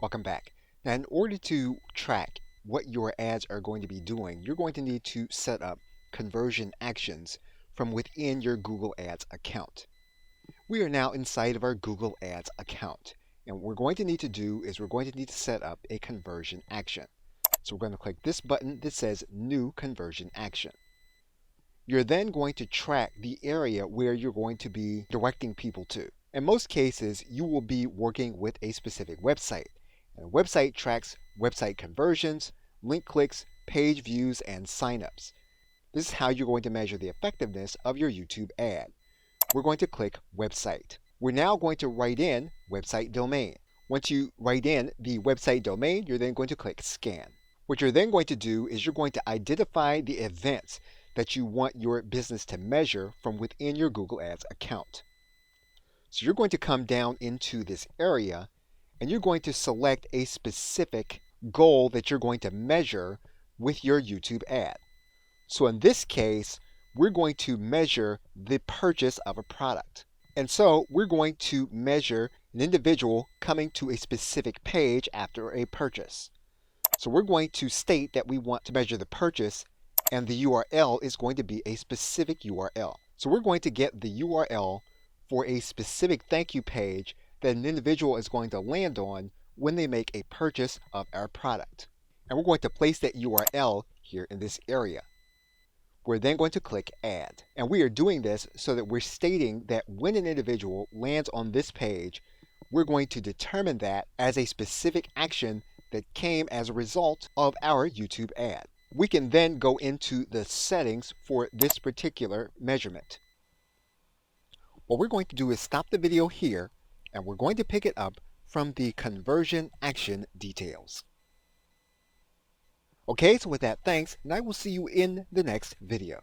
Welcome back. Now, in order to track what your ads are going to be doing, you're going to need to set up conversion actions from within your Google Ads account. We are now inside of our Google Ads account. And what we're going to need to do is we're going to need to set up a conversion action. So we're going to click this button that says New Conversion Action. You're then going to track the area where you're going to be directing people to. In most cases, you will be working with a specific website. And a website tracks website conversions, link clicks, page views, and signups. This is how you're going to measure the effectiveness of your YouTube ad. We're going to click Website. We're now going to write in website domain. Once you write in the website domain, you're then going to click Scan. What you're then going to do is you're going to identify the events that you want your business to measure from within your Google Ads account. So you're going to come down into this area and you're going to select a specific goal that you're going to measure with your YouTube ad. So in this case, we're going to measure the purchase of a product. And so we're going to measure an individual coming to a specific page after a purchase. So we're going to state that we want to measure the purchase, and the URL is going to be a specific URL. So we're going to get the URL for a specific thank you page that an individual is going to land on when they make a purchase of our product. And we're going to place that URL here in this area. We're then going to click Add. And we are doing this so that we're stating that when an individual lands on this page, we're going to determine that as a specific action that came as a result of our YouTube ad. We can then go into the settings for this particular measurement. What we're going to do is stop the video here, and we're going to pick it up from the conversion action details. Okay, so with that, thanks, and I will see you in the next video.